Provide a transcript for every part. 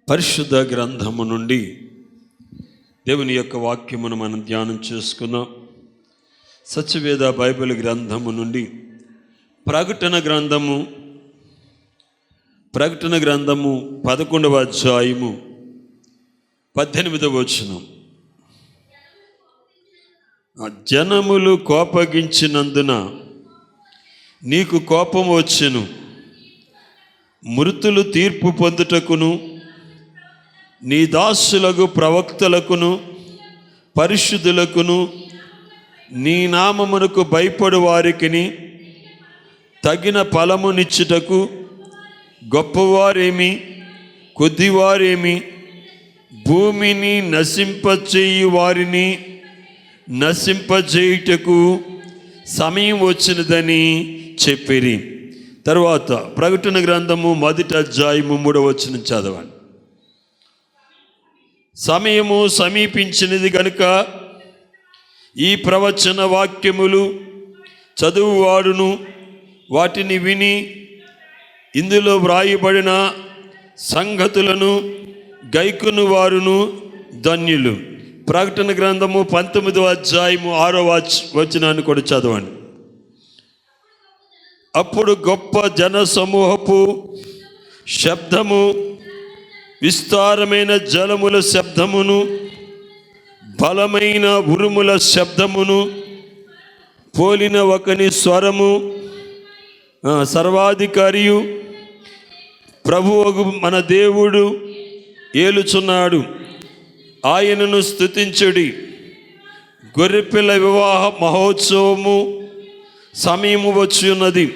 పరిశుద్ధ గ్రంథము నుండి దేవుని యొక్క వాక్యమును మనం ధ్యానం చేసుకుందాం. సత్యవేద బైబిల్ గ్రంథము నుండి ప్రకటన గ్రంథము 11వ అధ్యాయము 18వ వచనం. జనములు కోపగించినందున నీకు కోపం వచ్చెను, మృతులు తీర్పు పొందుటకును నీ దాసులకు ప్రవక్తలకును పరిశుద్ధులకును నీ నామమునకు భయపడు వారికి తగిన ఫలమునిచ్చుటకు గొప్పవారేమి కొద్దివారేమి భూమిని నశింపచేయు వారిని నశింపచేయుటకు సమయం వచ్చినదని చెప్పిరి. తర్వాత ప్రకటన గ్రంథము 1వ అధ్యాయము 3వ వచనం చదవండి. సమయము సమీపించినది గనుక ఈ ప్రవచన వాక్యములు చదువువాడును వాటిని విని ఇందులో వ్రాయబడిన సంగతులను గైకొను వారును ధన్యులు. ప్రకటన గ్రంథము 19వ అధ్యాయము 6వ వచనాన్ని కూడా చదవండి. అప్పుడు గొప్ప జన సమూహపు శబ్దము, విస్తారమైన జలముల శబ్దమును, బలమైన ఉరుముల శబ్దమును పోలిన ఒకని స్వరము, సర్వాధికారియు ప్రభువు మన దేవుడు ఏలుచున్నాడు, ఆయనను స్తుతించుడి. గొర్రెపిల్ల వివాహ మహోత్సవము సమయము వచ్చి ఉన్నది.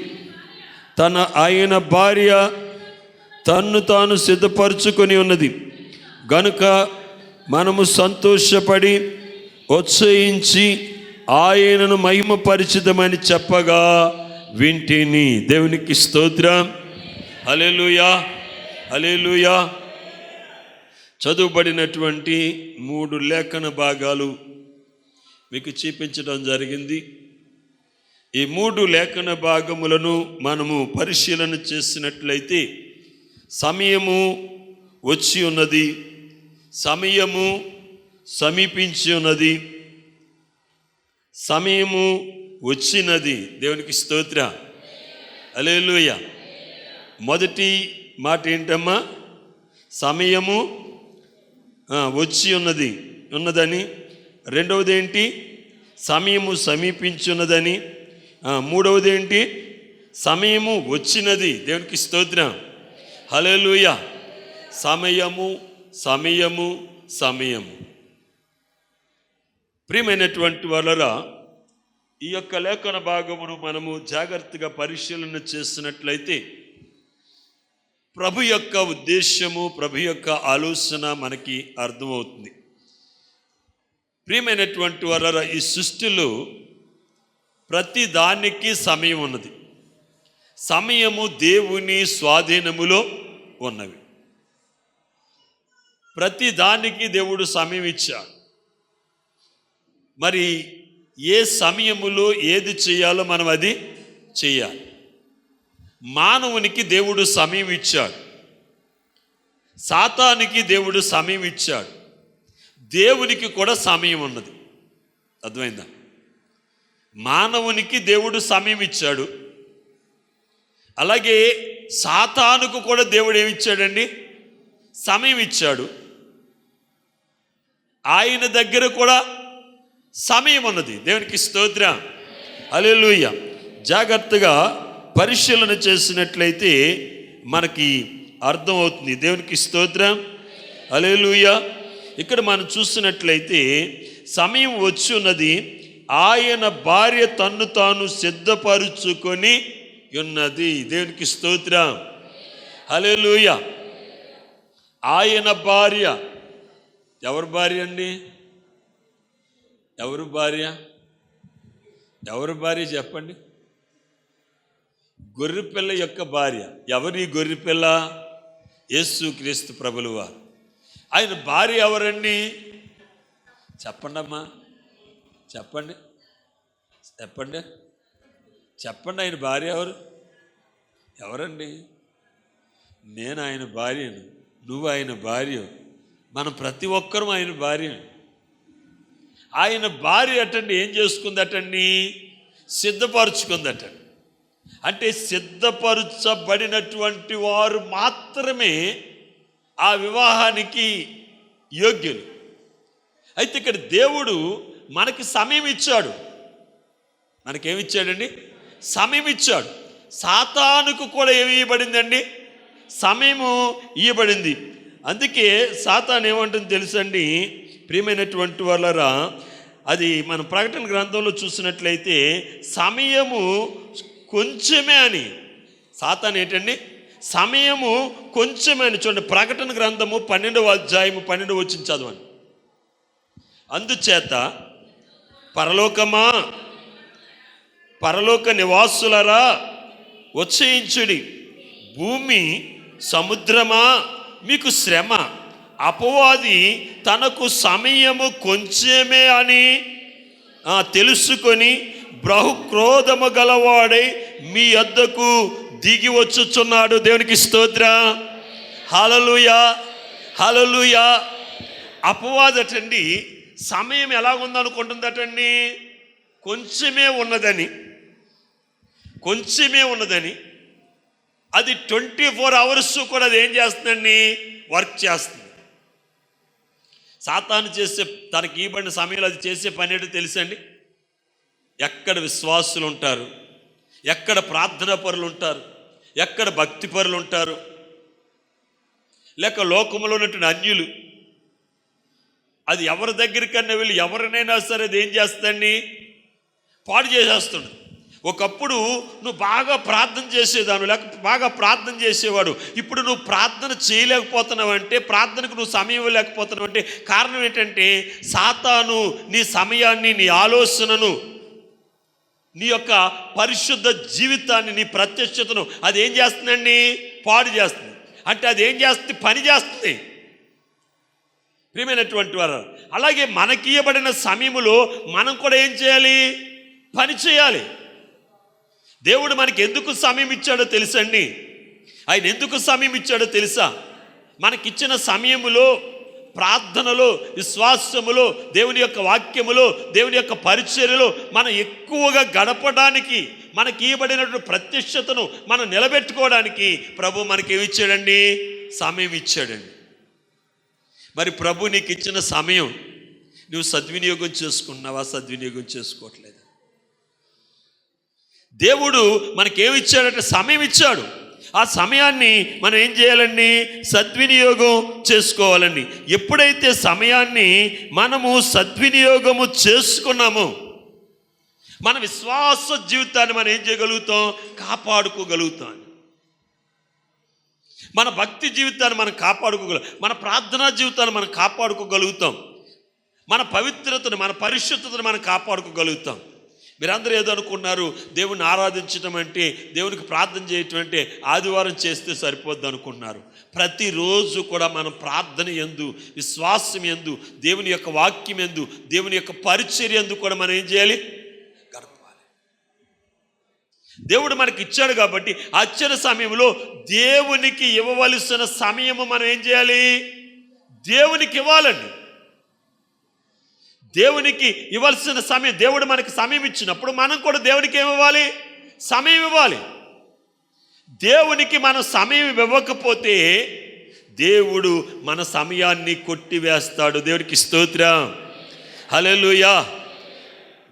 ఆయన భార్య తన్ను తాను సిద్ధపరచుకొని ఉన్నది గనుక మనము సంతోషపడి ఉత్సహించి ఆయనను మహిమపరిచితమని చెప్పగా వింటిని. దేవునికి స్తోత్రం. హల్లెలూయా, హల్లెలూయా. చదువుబడినటువంటి 3 లేఖన భాగాలు మీకు చూపించడం జరిగింది. ఈ 3 లేఖన భాగములను మనము పరిశీలన చేసినట్లయితే సమయము వచ్చి ఉన్నది, సమయము సమీపించి ఉన్నది, సమయము వచ్చినది. దేవునికి స్తోత్రం. హల్లెలూయా. మొదటి మాట ఏంటమ్మా? సమయము వచ్చి ఉన్నదని. రెండవది ఏంటి? సమయము సమీపించి ఉన్నదని. మూడవది ఏంటి? సమయము వచ్చినది. దేవునికి స్తోత్రం. హల్లెలూయా. సమయము సమయము సమయము. ప్రియమైనటువంటి వాళ్ళరా, ఈ యొక్క లేఖన భాగమును మనము జాగ్రత్తగా పరిశీలన చేసినట్లయితే ప్రభు యొక్క ఉద్దేశము, ప్రభు యొక్క ఆలోచన మనకి అర్థమవుతుంది. ప్రియమైనటువంటి వాళ్ళరా, ఈ సృష్టిలో ప్రతి దానికి సమయం ఉన్నది. సమయము దేవుని స్వాధీనములో ఉన్నవి. ప్రతి దానికి దేవుడు సమయం ఇచ్చాడు. మరి ఏ సమయములో ఏది చేయాలో మనం అది చేయాలి. మానవునికి దేవుడు సమయం ఇచ్చాడు, సాతానికి దేవుడు సమయం ఇచ్చాడు, దేవునికి కూడా సమయం ఉన్నది. అర్థమైందా? మానవునికి దేవుడు సమయం ఇచ్చాడు, అలాగే సాతానుకు కూడా దేవుడు ఏమిచ్చాడండి? సమయం ఇచ్చాడు. ఆయన దగ్గర కూడా సమయం ఉన్నది. దేవునికి స్తోత్రం. హల్లెలూయా. జాగ్రత్తగా పరిశీలన చేసినట్లయితే మనకి అర్థమవుతుంది. దేవునికి స్తోత్రం. హల్లెలూయా. ఇక్కడ మనం చూసినట్లయితే సమయం వచ్చి ఉన్నది. ఆయన భార్య తన్ను తాను సిద్ధపరుచుకొని ఉన్నది. దేవునికి స్తోత్రం. హల్లెలూయా. ఆయన భార్య. ఎవరి భార్య అండి? ఎవరు భార్య? ఎవరి భార్య చెప్పండి? గొర్రెపిల్ల యొక్క భార్య. ఎవరి గొర్రెపిల్ల? యేసుక్రీస్తు ప్రభులు వారు. ఆయన భార్య ఎవరండి? చెప్పండి అమ్మా, చెప్పండి చెప్పండి చెప్పండి. ఆయన భార్య ఎవరు? ఎవరండి? నేను ఆయన భార్యను. నువ్వు ఆయన భార్య, మనం ప్రతి ఒక్కరూ ఆయన భార్య. ఆయన భార్య అటండి ఏం చేసుకుందటండి? సిద్ధపరుచుకుందటండి. అంటే సిద్ధపరచబడినటువంటి వారు మాత్రమే ఆ వివాహానికి యోగ్యులు. అయితే ఇక్కడ దేవుడు మనకి సమయం ఇచ్చాడు. మనకేమిచ్చాడండి? సమయం ఇచ్చాడు. సాతానుకు కూడా ఏమి ఇవ్వబడిందండి? సమయము ఇవ్వబడింది. అందుకే సాతాను ఏమంటుంది తెలుసండి ప్రియమైనటువంటి వాళ్ళరా, అది మన ప్రకటన గ్రంథంలో చూసినట్లయితే సమయము కొంచెమే అని. సాతాను ఏంటండి? సమయము కొంచెమే అని. చూడండి, ప్రకటన గ్రంథము 12వ అధ్యాయము 12వ వచనం చదవండి. అందుచేత పరలోకమా, పరలోక నివాసులరా ఉత్సహించుడి, భూమి సముద్రమా మీకు శ్రమ, అపవాది తనకు సమయము కొంచెమే అని తెలుసుకొని బహుక్రోధము గలవాడై మీ వద్దకు దిగి వచ్చుచున్నాడు. దేవునికి స్తోత్రం. హల్లెలూయా, హల్లెలూయా. అపవాదటండి సమయం ఎలాగుందనుకుంటుందటండి? కొంచెమే ఉన్నదని అది 24 అవర్స్ కూడా అది ఏం చేస్తుందండి? వర్క్ చేస్తుంది. సాతాను చేసే తనకి ఇవ్వబడిన సమయంలో అది చేసే పని ఏంటో తెలుసండి? ఎక్కడ విశ్వాసులు ఉంటారు, ఎక్కడ ప్రార్థనా పరులు ఉంటారు, ఎక్కడ భక్తి పరులు ఉంటారు, లేక లోకంలో ఉన్నటువంటి అన్యులు, అది ఎవరి దగ్గరికన్నా వెళ్ళి ఎవరినైనా సరే అది ఏం చేస్తుందండి? పాడు చేసేస్తుంది. ఒకప్పుడు నువ్వు బాగా ప్రార్థన చేసేదాను, లేక బాగా ప్రార్థన చేసేవాడు. ఇప్పుడు నువ్వు ప్రార్థన చేయలేకపోతున్నావు అంటే, ప్రార్థనకు నువ్వు సమయం లేకపోతున్నావు అంటే కారణం ఏంటంటే సాతాను నీ సమయాన్ని, నీ ఆలోచనను, నీ యొక్క పరిశుద్ధ జీవితాన్ని, నీ ప్రత్యక్షతను అది ఏం చేస్తుందండి? పాడు చేస్తుంది. అంటే అది ఏం చేస్తుంది? పని చేస్తుంది. ప్రియమైనటువంటి వారు, అలాగే మనకి ఇవ్వబడిన సమయములో మనం కూడా ఏం చేయాలి? పని చేయాలి. దేవుడు మనకి ఎందుకు సమయం ఇచ్చాడో తెలుసండి? ఆయన ఎందుకు సమయం ఇచ్చాడో తెలుసా? మనకిచ్చిన సమయములో, ప్రార్థనలో, విశ్వాసములో, దేవుని యొక్క వాక్యములో, దేవుని యొక్క పరిచర్యలో మనం ఎక్కువగా గడపడానికి, మనకి ఇవ్వబడినటువంటి ప్రత్యక్షతను మనం నిలబెట్టుకోవడానికి ప్రభు మనకి ఏమి ఇచ్చాడండి? సమయం ఇచ్చాడండి. మరి ప్రభు నీకు ఇచ్చిన సమయం నువ్వు సద్వినియోగం చేసుకున్నావా? సద్వినియోగం చేసుకోవట్లేదు. దేవుడు మనకేమి ఇచ్చాడంటే సమయం ఇచ్చాడు. ఆ సమయాన్ని మనం ఏం చేయాలండి? సద్వినియోగం చేసుకోవాలండి. ఎప్పుడైతే సమయాన్ని మనము సద్వినియోగము చేసుకున్నామో మన విశ్వాస జీవితాన్ని మనం ఏం చేయగలుగుతాం? కాపాడుకోగలుగుతాం. మన భక్తి జీవితాన్ని మనం కాపాడుకోగలుగుతాం. మన ప్రార్థనా జీవితాన్ని మనం కాపాడుకోగలుగుతాం. మన పవిత్రతను, మన పరిశుద్ధతను మనం కాపాడుకోగలుగుతాం. మీరందరూ ఏదో అనుకున్నారు, దేవుని ఆరాధించడం అంటే, దేవునికి ప్రార్థన చేయటం అంటే ఆదివారం చేస్తే సరిపోద్ది అనుకున్నారు. ప్రతిరోజు కూడా మనం ప్రార్థన యందు, విశ్వాసం యందు, దేవుని యొక్క వాక్యం యందు, దేవుని యొక్క పరిచర్య యందు కూడా మనం ఏం చేయాలి? గడపాలి. దేవుడు మనకి ఇచ్చాడు కాబట్టి ఆ ఇచ్చిన సమయంలో దేవునికి ఇవ్వవలసిన సమయము మనం ఏం చేయాలి? దేవునికి ఇవ్వాలండి. దేవునికి ఇవ్వాల్సిన సమయం, దేవుడు మనకి సమయం ఇచ్చినప్పుడు మనం కూడా దేవునికి ఏమివ్వాలి? సమయం ఇవ్వాలి. దేవునికి మనం సమయం ఇవ్వకపోతే దేవుడు మన సమయాన్ని కొట్టివేస్తాడు. దేవునికి స్తోత్రం. హల్లెలూయా.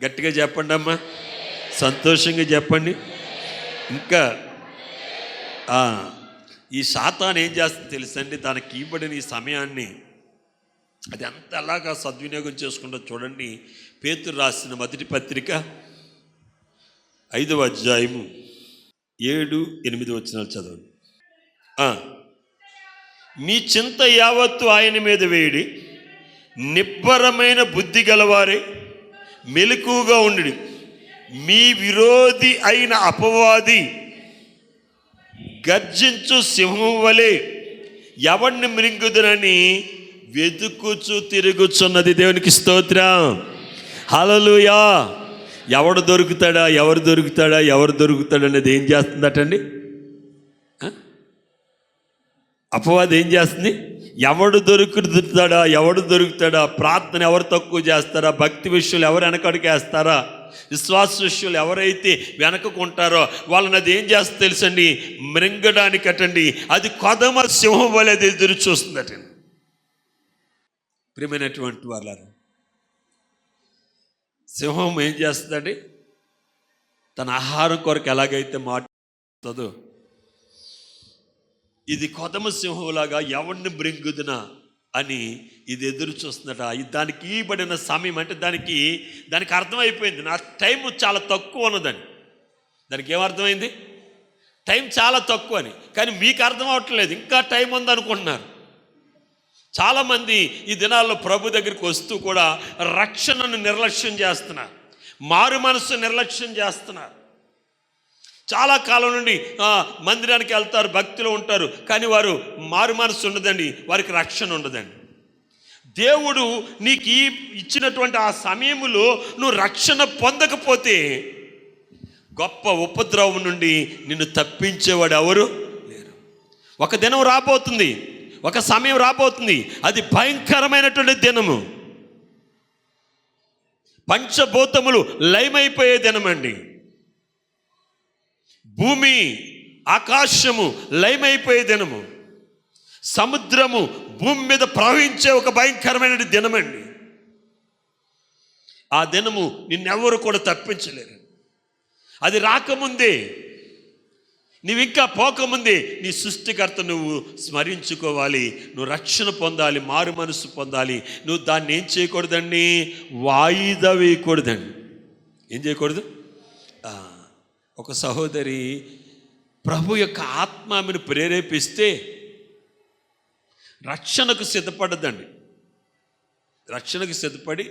గట్టిగా చెప్పండి అమ్మా, సంతోషంగా చెప్పండి. ఇంకా ఈ సాతాను ఏం చేస్తుంది తెలుసండి? తనకి ఇవ్వబడిన ఈ సమయాన్ని అది అంత అలాగా సద్వినియోగం చేసుకుంటూ చూడండి. పేతురు రాసిన మొదటి పత్రిక 5వ అధ్యాయము 7-8 వచనాలు చదవండి. మీ చింత యావత్తు ఆయన మీద వేయడి, నిబ్బరమైన బుద్ధి గలవారే మెలకువగా ఉండి, మీ విరోధి అయిన అపవాది గర్జించు సింహం వలె ఎవడిని మృంగుదునని వెతుకుచు తిరుగుచున్నది. దేవునికి స్తోత్రం. హల్లెలూయా. ఎవరు దొరుకుతాడా అనేది ఏం చేస్తుందటండి? అపవాది ఏం చేస్తుంది? ఎవడు దొరుకుతాడా, ప్రార్థన ఎవరు తక్కువ చేస్తారా, భక్తి విషయాలు ఎవరు వెనకడికేస్తారా, విశ్వాస విషయాలు ఎవరైతే వెనకకుంటారో వాళ్ళని అది ఏం చేస్తుంది తెలుసండి? మృంగడానికటండి. అది కొదమ సింహం వలె అది ఎదురు చూస్తుందటండి. ప్రియమైనటువంటి వాళ్ళారు, సింహం ఏం చేస్తుందండి? తన ఆహారం కొరకు ఎలాగైతే మాట్లాడుతుందో ఇది కొదమ సింహంలాగా ఎవరిని మృంగుదునా అని ఇది ఎదురు చూస్తుందట. దానికి ఇవ్వబడిన సమయం అంటే దానికి అర్థమైపోయింది, నా టైం చాలా తక్కువ ఉన్నదని. దానికి ఏమర్థమైంది? టైం చాలా తక్కువ అని. కానీ మీకు అర్థం అవ్వట్లేదు, ఇంకా టైం ఉందనుకుంటున్నారు. చాలామంది ఈ దినాల్లో ప్రభు దగ్గరికి వస్తూ కూడా రక్షణను నిర్లక్ష్యం చేస్తున్నారు, మారు మనస్సు నిర్లక్ష్యం చేస్తున్నారు. చాలా కాలం నుండి మందిరానికి వెళ్తారు, భక్తిలో ఉంటారు, కానీ వారు మారు మనస్సు ఉండదండి, వారికి రక్షణ ఉండదండి. దేవుడు నీకు ఇచ్చినటువంటి ఆ సమయంలో నువ్వు రక్షణ పొందకపోతే గొప్ప ఉపద్రవం నుండి నిన్ను తప్పించేవాడు ఎవరు లేరు. ఒక దినం రాబోతుంది, ఒక సమయం రాబోతుంది, అది భయంకరమైనటువంటి దినము. పంచభూతములు లయమైపోయే దినమండి. భూమి ఆకాశము లయమైపోయే దినము. సముద్రము భూమి మీద ప్రవహించే ఒక భయంకరమైన దినమండి. ఆ దినము నిన్నెవరు కూడా తప్పించలేరు. అది రాకముందే, నువ్వు ఇంకా పోకముందే నీ సృష్టికర్త నువ్వు స్మరించుకోవాలి, నువ్వు రక్షణ పొందాలి, మారు మనసు పొందాలి. నువ్వు దాన్ని ఏం చేయకూడదండి? వాయిదా వేయకూడదండి. ఏం చేయకూడదు? ఒక సహోదరి ప్రభు యొక్క ఆత్మ ఆమెను ప్రేరేపిస్తే రక్షణకు సిద్ధపడదండి. రక్షణకు సిద్ధపడి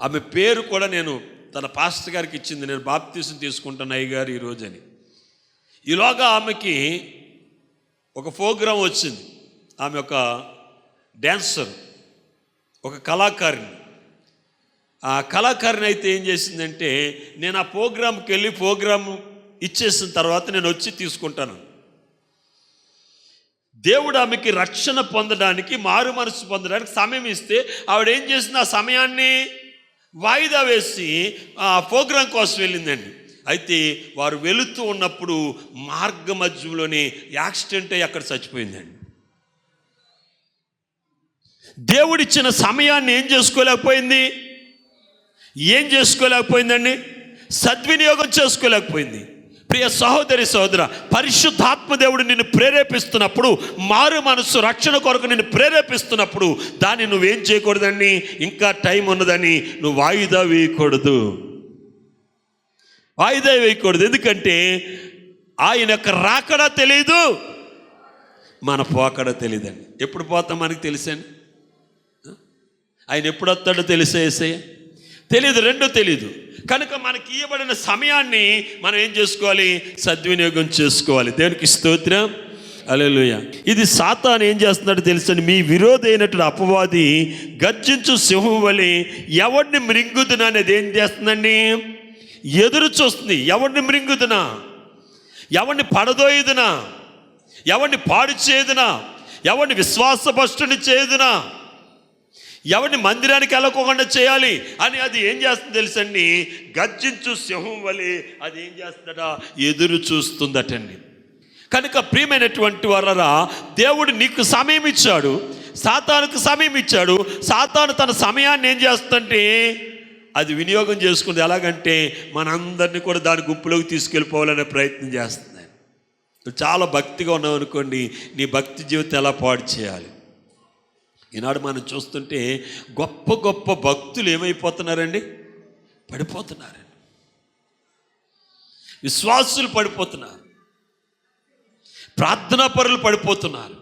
ఆమె పేరు కూడా నేను తన పాస్టర్ గారికి ఇచ్చింది, నేను బాప్తీసం తీసుకుంటాను అయ్యగారు ఈరోజు అని. ఈలోగా ఆమెకి ఒక ప్రోగ్రాం వచ్చింది. ఆమె ఒక డ్యాన్సర్, ఒక కళాకారిణి. ఆ కళాకారిణి అయితే ఏం చేసిందంటే, నేను ఆ ప్రోగ్రాంకి వెళ్ళి ప్రోగ్రాము ఇచ్చేసిన తర్వాత నేను వచ్చి తీసుకుంటాను. దేవుడు ఆమెకి రక్షణ పొందడానికి, మారు మనసు పొందడానికి సమయం ఇస్తే ఆవిడ ఏం చేసింది? ఆ సమయాన్ని వాయిదా వేసి ఆ ప్రోగ్రాం కోసం వెళ్ళిందండి. అయితే వారు వెళుతూ ఉన్నప్పుడు మార్గ మధ్యలోనే యాక్సిడెంట్ అయ్యి అక్కడ చచ్చిపోయిందండి. దేవుడిచ్చిన సమయాన్ని ఏం చేసుకోలేకపోయిందండి? సద్వినియోగం చేసుకోలేకపోయింది. ప్రియ సహోదరి సహోదర, పరిశుద్ధాత్మ దేవుడు నిన్ను ప్రేరేపిస్తున్నప్పుడు, మారు మనసు రక్షణ కొరకు నిన్ను ప్రేరేపిస్తున్నప్పుడు దాన్ని నువ్వేం చేయకూడదండి? ఇంకా టైం ఉన్నదని నువ్వు వాయిదా వేయకూడదు. ఎందుకంటే ఆయన యొక్క రాకడా తెలియదు, మన పోకడా తెలియదండి. ఎప్పుడు పోతాం మనకి తెలుసండి? ఆయన ఎప్పుడు వస్తాడో తెలిసేసే తెలియదు, రెండో తెలియదు. కనుక మనకి ఇవ్వబడిన సమయాన్ని మనం ఏం చేసుకోవాలి? సద్వినియోగం చేసుకోవాలి. దేవునికి స్తోత్రం, హల్లెలూయా. ఇది సాతాను ఏం చేస్తున్నాడో తెలుసండి? మీ విరోధి అయినటువంటి అపవాది గర్జించు సింహం వలె ఎవరిని మృంగుదునా అనేది ఏం చేస్తుందండి? ఎదురు చూస్తుంది. ఎవరిని మృంగుదునా, ఎవరిని పడదోయుదునా, ఎవరిని పాడు చేయదునా, ఎవరిని విశ్వాసభ్రష్టుని చేయదునా, ఎవరిని మందిరానికి వెళ్ళకోకుండా చేయాలి అని అది ఏం చేస్తుంది తెలుసండి? గర్జించు సింహం వలె అది ఏం చేస్తుందట? ఎదురు చూస్తుందటండి. కనుక ప్రియమైనటువంటి వారరా, దేవుడు నీకు సమయం ఇచ్చాడు, సాతానుకు సమయం ఇచ్చాడు. సాతాను తన సమయాన్ని ఏం చేస్తుందంటే అది వినియోగం చేసుకుంది. ఎలాగంటే మనందరినీ కూడా దాని గుంపులోకి తీసుకెళ్ళిపోవాలనే ప్రయత్నం చేస్తుంది. నువ్వు చాలా భక్తిగా ఉన్నావు అనుకోండి, నీ భక్తి జీవితం ఎలా పాడు చేయాలి? ఈనాడు మనం చూస్తుంటే గొప్ప గొప్ప భక్తులు ఏమైపోతున్నారండి? పడిపోతున్నారండి. విశ్వాసులు పడిపోతున్నారు, ప్రార్థనా పరులు పడిపోతున్నారు.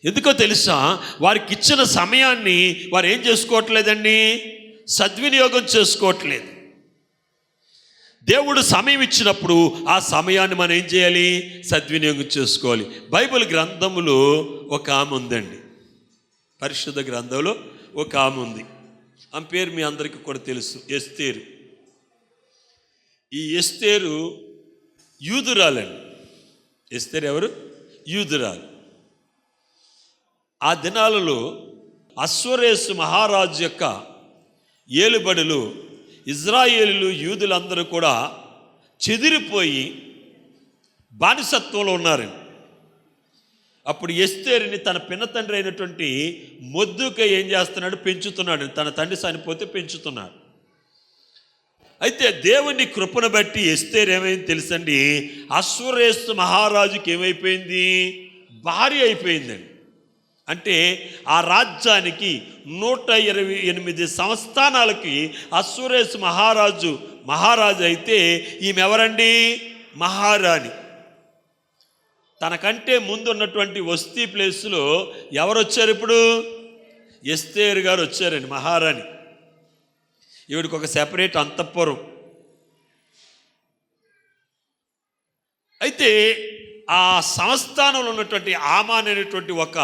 ఎందుకో తెలుసా? వారికి ఇచ్చిన సమయాన్ని వారు ఏం చేసుకోవట్లేదండి? సద్వినియోగం చేసుకోవట్లేదు. దేవుడు సమయం ఇచ్చినప్పుడు ఆ సమయాన్ని మనం ఏం చేయాలి? సద్వినియోగం చేసుకోవాలి. బైబిల్ గ్రంథములో ఒక ఆమె ఉందండి, పరిశుద్ధ గ్రంథంలో ఒక ఆమె ఉంది. ఆమె పేరు మీ అందరికీ కూడా తెలుసు, ఎస్తేరు. ఈ ఎస్తేరు యూదురాలండి. ఎస్తేరు ఎవరు? యూదురాలు. ఆ దినాలలో అశ్వరేసు మహారాజు యొక్క ఏలుబడులు ఇజ్రాయేలీలు యూదులందరూ కూడా చెదిరిపోయి బానిసత్వంలో ఉన్నారండి. అప్పుడు ఎస్తేరుని తన పినతండ్రి అయినటువంటి మొర్దెకై ఏం చేస్తున్నాడు? పెంచుతున్నాడు. తన తండ్రి చనిపోతే పెంచుతున్నాడు. అయితే దేవుని కృపను బట్టి ఎస్తేరు ఏమైంది తెలుసండి? అశ్వరేసు మహారాజుకి ఏమైపోయింది? భార్య అయిపోయిందండి. అంటే ఆ రాజ్యానికి 128 సంస్థానాలకి అశ్వరేసు మహారాజు అయితే ఈమె ఎవరండి? మహారాణి. తనకంటే ముందు ఉన్నటువంటి వస్తీ ప్లేస్లో ఎవరు వచ్చారు? ఇప్పుడు ఎస్తేరు గారు వచ్చారండి, మహారాణి. ఈవిడికి ఒక సెపరేట్ అంతఃపురం. అయితే ఆ సంస్థానంలో ఉన్నటువంటి ఆమాన్ అనేటువంటి ఒక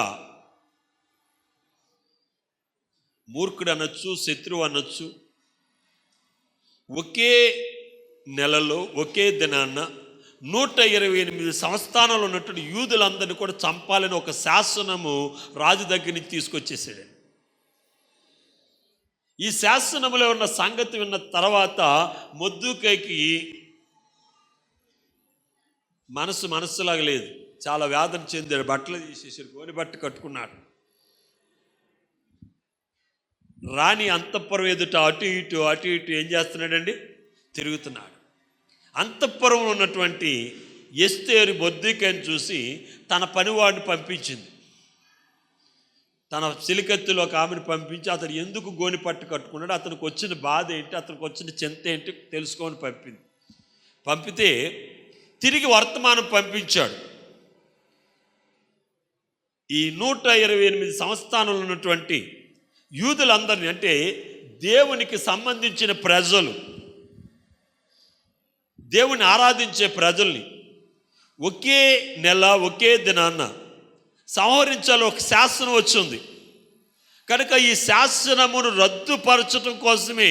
మూర్ఖుడు అనొచ్చు, శత్రువు అనొచ్చు, ఒకే నెలలో ఒకే దినాన్న 128 సంస్థానాలు ఉన్నటువంటి యూదులందరినీ కూడా చంపాలని ఒక శాసనము రాజు దగ్గర నుంచి తీసుకొచ్చేసాడు. ఈ శాసనములో ఉన్న సంగతి విన్న తర్వాత మొర్దెకైకి మనసులాగా లేదు, చాలా వేదన చెందాడు. బట్టలు తీసేసాడు, గోని బట్ట కట్టుకున్నాడు. రాణి అంతఃపురం ఎదుట అటు ఇటు ఏం చేస్తున్నాడండి? తిరుగుతున్నాడు. అంతఃపురంలో ఉన్నటువంటి ఎస్తేరు మొర్దెకైని చూసి తన పనివాడిని పంపించింది. తన చిలికత్తులో ఒక ఆమెను పంపించి అతను ఎందుకు గోని పట్టు కట్టుకున్నాడు, అతనికి వచ్చిన బాధ ఏంటి, అతనికి వచ్చిన చింత ఏంటి తెలుసుకొని పంపితే తిరిగి వర్తమానం పంపించాడు. ఈ 128 సంస్థానంలో ఉన్నటువంటి యూదులందరినీ, అంటే దేవునికి సంబంధించిన ప్రజలు, దేవుని ఆరాధించే ప్రజల్ని ఒకే నెల ఒకే దినాన్న సంహరించాలి ఒక శాసనం వచ్చింది. కనుక ఈ శాసనమును రద్దుపరచడం కోసమే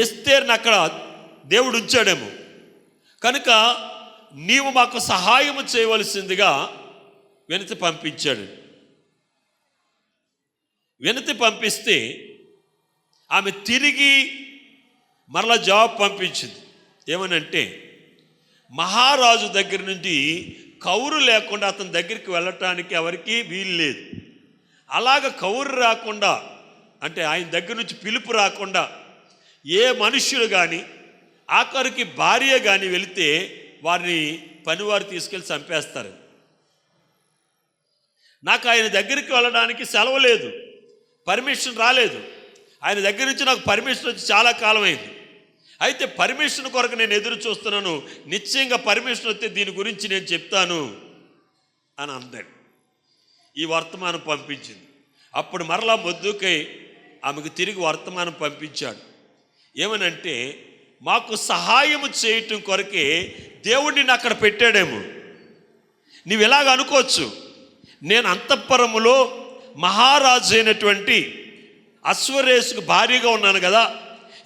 ఎస్తేరుని అక్కడ దేవుడు ఉంచాడేమో. కనుక నీవు మాకు సహాయం చేయవలసిందిగా వినతి పంపించాడు. వినతి పంపిస్తే ఆమె తిరిగి మరలా జవాబు పంపించింది. ఏమనంటే, మహారాజు దగ్గర నుండి కౌరు లేకుండా అతని దగ్గరికి వెళ్ళటానికి ఎవరికి వీలు లేదు. అలాగ కౌరు రాకుండా, అంటే ఆయన దగ్గర నుంచి పిలుపు రాకుండా ఏ మనుష్యుడు కానీ ఆఖరికి భార్య కానీ వెళితే వారిని పనివారు తీసుకెళ్ళి చంపేస్తారు. నాకు ఆయన దగ్గరికి వెళ్ళడానికి సెలవు లేదు, పర్మిషన్ రాలేదు. ఆయన దగ్గర నుంచి నాకు పర్మిషన్ వచ్చి చాలా కాలం అయింది. అయితే పర్మిషన్ కొరకు నేను ఎదురు చూస్తున్నాను, నిశ్చయంగా పర్మిషన్ వస్తే దీని గురించి నేను చెప్తాను అని అందాడు. ఈ వర్తమానం పంపించింది. అప్పుడు మరలా మొర్దెకై ఆమెకు తిరిగి వర్తమానం పంపించాడు. ఏమనంటే, మాకు సహాయము చేయటం కొరకే దేవుడిని అక్కడ పెట్టాడేమో. నీవు ఇలాగ అనుకోవచ్చు, నేను అంతఃపురములో మహారాజు అయినటువంటి అశ్వరేసుకు భార్యగా ఉన్నాను కదా,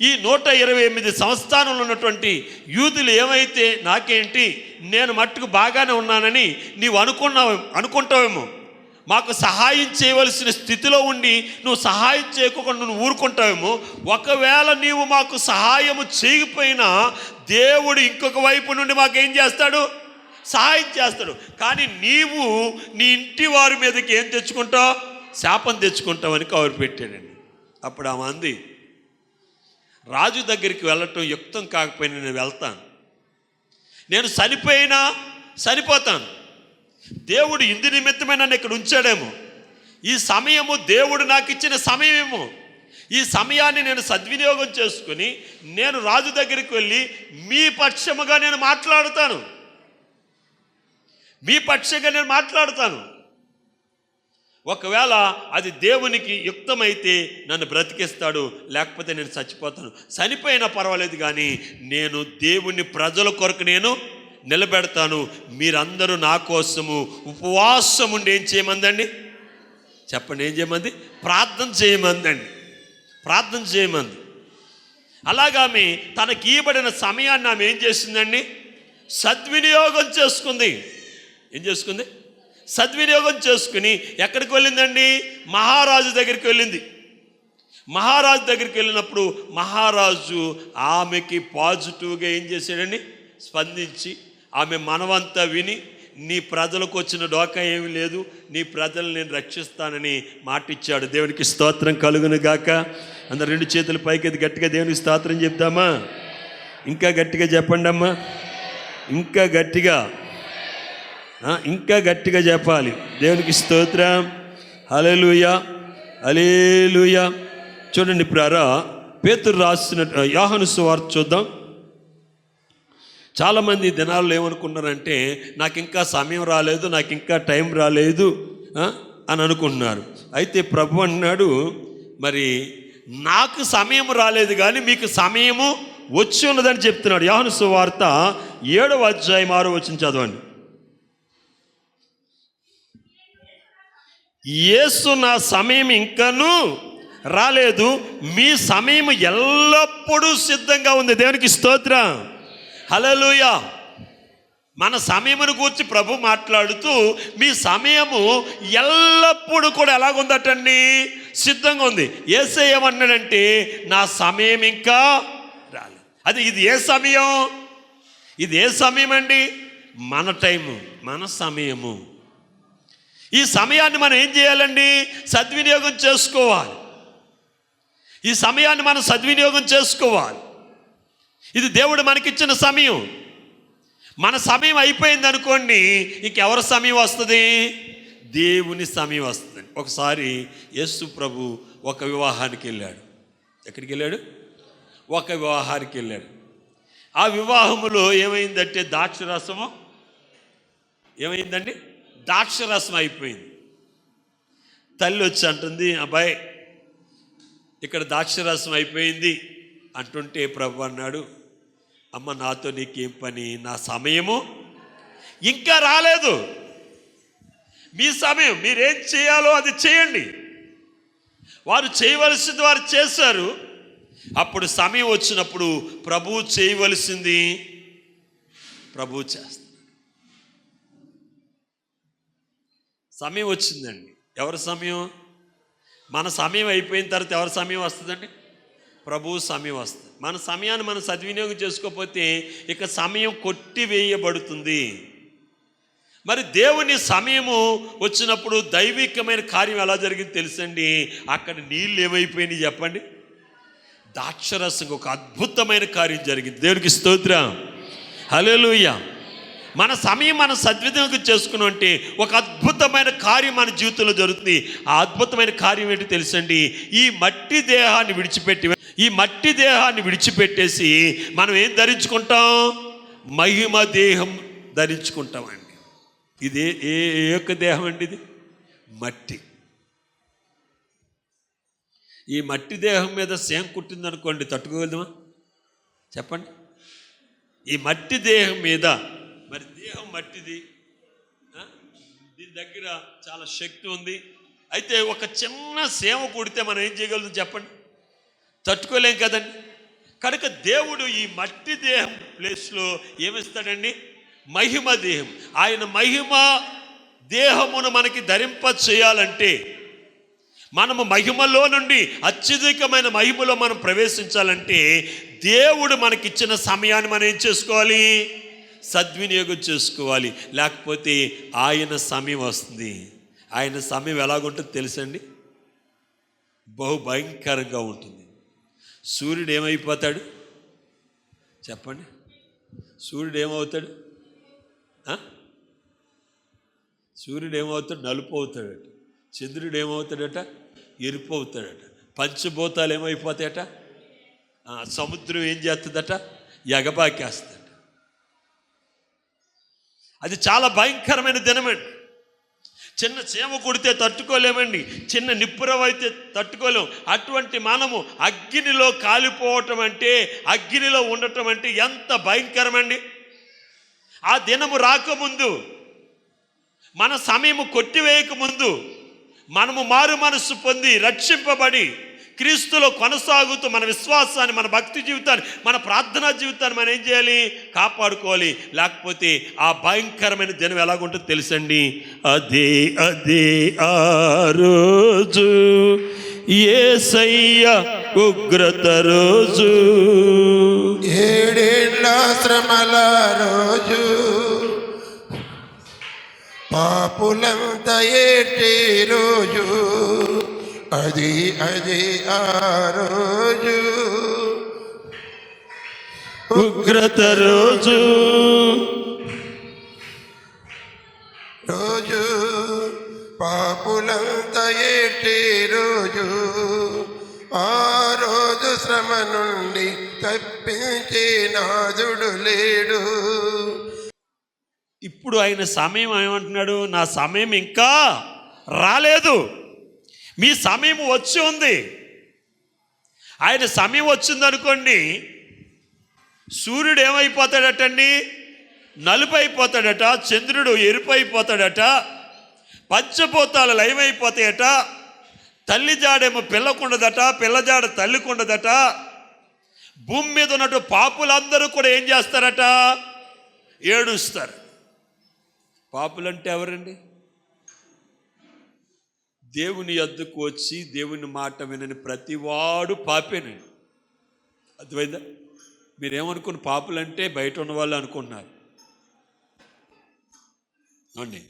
ఈ 128 సంస్థానంలో ఉన్నటువంటి యూదులు ఏమైతే నాకేంటి, నేను మట్టుకు బాగానే ఉన్నానని నీవు అనుకుంటావేమో. మాకు సహాయం చేయవలసిన స్థితిలో ఉండి నువ్వు సహాయం చేయకుండా నువ్వు ఊరుకుంటావేమో. ఒకవేళ నీవు మాకు సహాయము చేయకపోయినా దేవుడు ఇంకొక వైపు నుండి మాకేం చేస్తాడు? సహాయం చేస్తాడు. కానీ నీవు నీ ఇంటి వారి మీదకి ఏం తెచ్చుకుంటావు? శాపం తెచ్చుకుంటావని కౌరు పెట్టాడండి. అప్పుడు ఆమె అంది, రాజు దగ్గరికి వెళ్ళటం యుక్తం కాకపోయినా నేను వెళ్తాను, నేను చనిపోయినా చనిపోతాను. దేవుడు ఇందు నిమిత్తమే నన్ను ఇక్కడ ఉంచాడేమో. ఈ సమయము దేవుడు నాకు ఇచ్చిన సమయమేమో. ఈ సమయాన్ని నేను సద్వినియోగం చేసుకుని నేను రాజు దగ్గరికి వెళ్ళి మీ పక్షముగా నేను మాట్లాడుతాను, మీ పక్షంగా నేను మాట్లాడుతాను. ఒకవేళ అది దేవునికి యుక్తమైతే నన్ను బ్రతికిస్తాడు, లేకపోతే నేను చచ్చిపోతాను. చనిపోయినా పర్వాలేదు, కానీ నేను దేవుని ప్రజల కొరకు నేను నిలబెడతాను. మీరందరూ నా కోసము ఉపవాసం ఉండి ఏం చేయమందండి? చెప్పండి, ఏం చేయమంది? ప్రార్థన చేయమందండి. ప్రార్థన చేయమంది. అలాగా ఆమె తనకి ఇవ్వబడిన సమయాన్ని ఆమె ఏం చేసిందండి? సద్వినియోగం చేసుకుంది. ఏం చేసుకుంది? సద్వినియోగం చేసుకుని ఎక్కడికి వెళ్ళిందండి? మహారాజు దగ్గరికి వెళ్ళింది. మహారాజు దగ్గరికి వెళ్ళినప్పుడు మహారాజు ఆమెకి పాజిటివ్గా ఏం చేశాడండి? స్పందించి ఆమె మనవంతా విని, నీ ప్రజలకు వచ్చిన డోకా ఏమీ లేదు, నీ ప్రజలు నేను రక్షిస్తానని మాటిచ్చాడు. దేవునికి స్తోత్రం కలుగును గాక. అందరు 2 చేతులు పైకి గట్టిగా దేవునికి స్తోత్రం చెప్తామా? ఇంకా గట్టిగా చెప్పండి అమ్మా, ఇంకా గట్టిగా, ఇంకా గట్టిగా చెప్పాలి. దేవునికి స్తోత్రం. హల్లెలూయా, హల్లెలూయా. చూడండి ప్రియులారా, పేతురు రాసిన యోహాను సువార్త చూద్దాం. చాలామంది దినాల్లో ఏమనుకుంటున్నారంటే, నాకు ఇంకా సమయం రాలేదు, నాకు ఇంకా టైం రాలేదు అని అనుకుంటున్నారు. అయితే ప్రభు అన్నాడు, మరి నాకు సమయం రాలేదు కానీ మీకు సమయము వచ్చి ఉన్నదని చెప్తున్నాడు. యోహాను సువార్త 7వ అధ్యాయం 6వ వచనం చదవండి. యేసు, నా సమయం ఇంకనూ రాలేదు, మీ సమయం ఎల్లప్పుడూ సిద్ధంగా ఉంది. దేవునికి స్తోత్రం. హల్లెలూయా. మన సమయమును గురించి ప్రభు మాట్లాడుతూ, మీ సమయము ఎల్లప్పుడూ కూడా ఎలాగుందటండి? సిద్ధంగా ఉంది. యేసయ్య ఏమన్నాడంటే, నా సమయం ఇంకా రాలేదు. అది ఇది ఏ సమయం? ఇది ఏ సమయం అండి? మన టైము, మన సమయము. ఈ సమయాన్ని మనం ఏం చేయాలండి? సద్వినియోగం చేసుకోవాలి. ఈ సమయాన్ని మనం సద్వినియోగం చేసుకోవాలి. ఇది దేవుడు మనకిచ్చిన సమయం. మన సమయం అయిపోయింది అనుకోండి, ఇంకెవరి సమయం వస్తుంది? దేవుని సమయం వస్తుంది. ఒకసారి యేసు ప్రభు ఒక వివాహానికి వెళ్ళాడు. ఎక్కడికి వెళ్ళాడు? ఒక వివాహానికి వెళ్ళాడు. ఆ వివాహములో ఏమైందంటే ద్రాక్షరసము ఏమైందండి? ద్రాక్షరసం అయిపోయింది. తల్లి వచ్చి అంటుంది, అబ్బాయి ఇక్కడ ద్రాక్షరసం అయిపోయింది అంటుంటే ప్రభు అన్నాడు, అమ్మ నాతో నీకేం పని, నా సమయము ఇంకా రాలేదు. మీ సమయం, మీరేం చేయాలో అది చేయండి. వారు చేయవలసింది వారు చేశారు. అప్పుడు సమయం వచ్చినప్పుడు ప్రభువు చేయవలసింది ప్రభువు చేస్తారు. సమయం వచ్చిందండి. ఎవరి సమయం? మన సమయం అయిపోయిన తర్వాత ఎవరి సమయం వస్తుందండి? ప్రభువు సమయం వస్తుంది. మన సమయాన్ని మనం సద్వినియోగం చేసుకోకపోతే ఇక సమయం కొట్టివేయబడుతుంది. మరి దేవుని సమయము వచ్చినప్పుడు దైవికమైన కార్యం ఎలా జరిగింది తెలుసండి? అక్కడ నీళ్ళు ఏమైపోయినాయి చెప్పండి? ద్రాక్షరసం, ఒక అద్భుతమైన కార్యం జరిగింది. దేవునికి స్తోత్రం. హల్లెలూయా. మన సమయం మనం సద్వినియోగం చేసుకున్నాం అంటే ఒక అద్భుతమైన కార్యం మన జీవితంలో జరుగుతుంది. ఆ అద్భుతమైన కార్యం ఏంటి తెలుసండి? ఈ మట్టి దేహాన్ని విడిచిపెట్టేసి మనం ఏం ధరించుకుంటాం? మహిమ దేహం ధరించుకుంటామండి. ఇది ఏ యొక్క దేహం అండి? ఇది మట్టి. ఈ మట్టి దేహం మీద సేమ కుట్టిందనుకోండి, తట్టుకోగలమా చెప్పండి? ఈ మట్టి దేహం మీద, మరి దేహం మట్టిది, దీని దగ్గర చాలా శక్తి ఉంది. అయితే ఒక చిన్న సేమ కుడితే మనం ఏం చేయగలుగుతాం చెప్పండి? తట్టుకోలేం కదండి. కనుక దేవుడు ఈ మట్టి దేహం ప్లేస్లో ఏమిస్తాడండి? మహిమ దేహం. ఆయన మహిమ దేహమును మనకి ధరింప చేయాలంటే, మనము మహిమలో నుండి అత్యధికమైన మహిమలో మనం ప్రవేశించాలంటే, దేవుడు మనకిచ్చిన సమయాన్ని మనం ఏం చేసుకోవాలి? సద్వినియోగం చేసుకోవాలి. లేకపోతే ఆయన సమయం వస్తుంది. ఆయన సమయం ఎలాగుంటుందో తెలుసండి? బహు భయంకరంగా ఉంటుంది. సూర్యుడు ఏమైపోతాడు చెప్పండి? సూర్యుడు ఏమవుతాడు? సూర్యుడు ఏమవుతాడు? నలుపు అవుతాడట. చంద్రుడు ఏమవుతాడట? ఎరుపు అవుతాడట. పంచభూతాలు ఏమైపోతాయట? సముద్రం ఏం చేస్తుందట? ఎగబాకేస్తుందట. అది చాలా భయంకరమైన దినమండి. చిన్న చీమ కుడితే తట్టుకోలేమండి, చిన్న నిప్పురవ అయితే తట్టుకోలేం. అటువంటి మనము అగ్నిలో కాలిపోవటం అంటే, అగ్నిలో ఉండటం అంటే ఎంత భయంకరమండి. ఆ దినము రాకముందు, మన సమయము కొట్టివేయక ముందు, మనము మారు మనస్సు పొంది రక్షింపబడి క్రీస్తులో కొనసాగుతూ మన విశ్వాసాన్ని, మన భక్తి జీవితాన్ని, మన ప్రార్థనా జీవితాన్ని మనం ఏం చేయాలి? కాపాడుకోవాలి. లేకపోతే ఆ భయంకరమైన దినం ఎలాగుంటుందో తెలుసండి. అదే అదే ఆ రోజు యేసయ్య ఉగ్రత రోజు, ఏడేళ్ల శ్రమల రోజు, పాపులంతా ఏటే రోజు, అది అది ఆ రోజు, ఉగ్రత రోజు, రోజు పాపులంతా ఏటే రోజు, ఆ రోజు శ్రమ నుండి తప్పించే నాదుడు లేడు. ఇప్పుడు ఆయన సమయం ఏమంటున్నాడు? నా సమయం ఇంకా రాలేదు, మీ సమయం వచ్చి ఉంది. ఆయన సమయం వచ్చిందనుకోండి, సూర్యుడు ఏమైపోతాడటండి? నలుపు అయిపోతాడట, చంద్రుడు ఎరుపు అయిపోతాడట, పంచభూతాలు లయమైపోతాయట, తల్లి జాడేమో పిల్లకుండదట, పిల్లజాడ తల్లికుండదట. భూమి మీద ఉన్నట్టు పాపులందరూ కూడా ఏం చేస్తారట? ఏడుస్తారు. పాపులంటే ఎవరండి? దేవుని యొద్దకు వచ్చి దేవుని మాట వినని ప్రతివాడు పాపేనండి. అర్థమైందా? మీరేమనుకున్న పాపులంటే బయట ఉన్న వాళ్ళు అనుకుంటున్నారు అండి.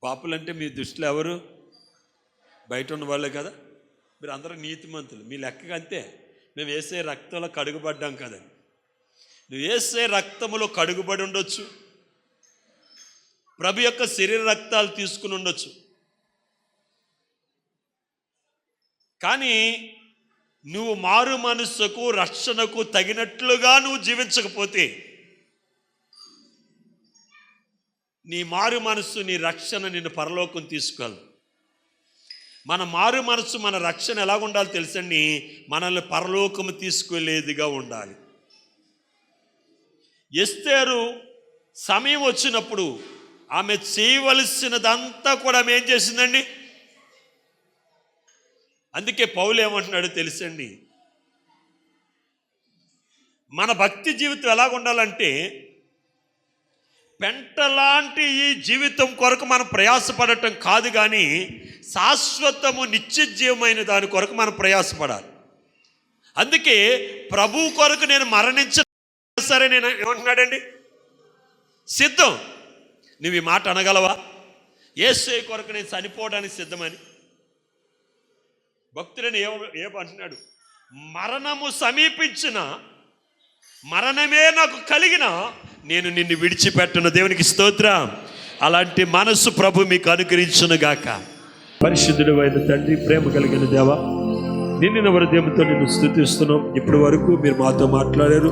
పాపులంటే మీ దృష్టిలో ఎవరు? బయట ఉన్న వాళ్ళే కదా. మీరు అందరూ నీతిమంతులు, మీ లెక్కగా అంతే. మేము యేసే రక్తంలో కడుగుబడ్డాం కదండి. నువ్వు యేసే రక్తములో కడుగుబడి ఉండొచ్చు, ప్రభు యొక్క శరీర రక్తాలు తీసుకుని ఉండొచ్చు, కానీ నువ్వు మారు మనస్సుకు, రక్షణకు తగినట్లుగా నువ్వు జీవించకపోతే, నీ మారు మనస్సు, నీ రక్షణ నిన్ను పరలోకం తీసుకెళ్ళదు. మన మారు మనస్సు, మన రక్షణ ఎలా ఉండాలి తెలుసండి? మనల్ని పరలోకము తీసుకెళ్ళేదిగా ఉండాలి. ఎస్తేరు సమయం వచ్చినప్పుడు ఆమె చేయవలసినదంతా కూడా ఆమె ఏం చేసిందండి? అందుకే పౌలు ఏమంటున్నాడు తెలుసండి, మన భక్తి జీవితం ఎలాగ ఉండాలంటే, పెంటలాంటి ఈ జీవితం కొరకు మనం ప్రయాసపడటం కాదు, కానీ శాశ్వతము నిత్యజీవమైన దాని కొరకు మనం ప్రయాసపడాలి. అందుకే ప్రభు కొరకు నేను మరణించిన సరే, నేను ఏమంటున్నాడండి? సిద్ధం. నువ్వు ఈ మాట అనగలవా? యేసయ్య కొరకు నేను చనిపోవడానికి సిద్ధమని. భక్తులని ఏమంటున్నాడు? మరణము సమీపించిన, మరణమే నాకు కలిగిన, నేను నిన్ను విడిచిపెట్టను. దేవునికి స్తోత్రం. అలాంటి మనస్సు ప్రభు మీకు అనుగ్రహించునుగాక. పరిశుద్ధుడు అయిన తండ్రి, ప్రేమ కలిగిన దేవా, నిండిన హృదయంతో నిన్ను స్తుతిస్తున్నాం. ఇప్పటి వరకు మీరు మాతో మాట్లాడారు.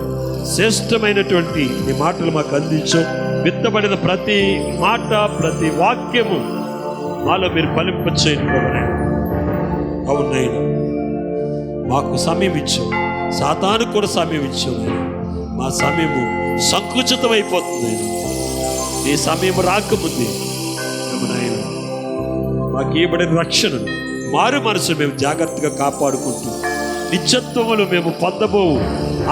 శ్రేష్టమైనటువంటి మీ మాటలు మాకు అందించాం. విత్తబడిన ప్రతి మాట, ప్రతి వాక్యము మాలో మీరు ఫలింపచేయండి. అవునైనా మాకు సమయం ఇచ్చావు, సాతాను కూడా సమయం ఇచ్చావు. మా సమయము సంకుచితం అయిపోతుంది. నీ సమయం రాకముందే నాయన మాకు ఇవ్వబడిన రక్షణను, మారు మనసు మేము జాగ్రత్తగా కాపాడుకుంటూ నిత్యత్వములు మేము పొందబోవు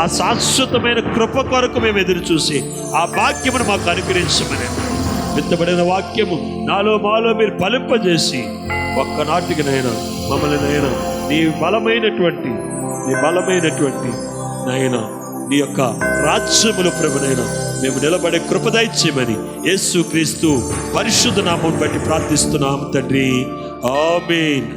ఆ శాశ్వతమైన కృప కొరకు మేము ఎదురు చూసి ఆ భాగ్యమును మాకు అనుగ్రహించమని, విత్తబడిన వాక్యము నాలో మాలో మీరు ఫలింపజేసి ఒక్కనాటికి నైనా మమ్మల్ని నైనా నీ బలమైనటువంటి నైనా నీ యొక్క రాజ్యములు ప్రభునైనా మేము నిలబడే కృప దయచేయమని యేసు క్రీస్తు పరిశుద్ధ నామం బట్టి ప్రార్థిస్తున్నాము తండ్రి. ఆమేన్.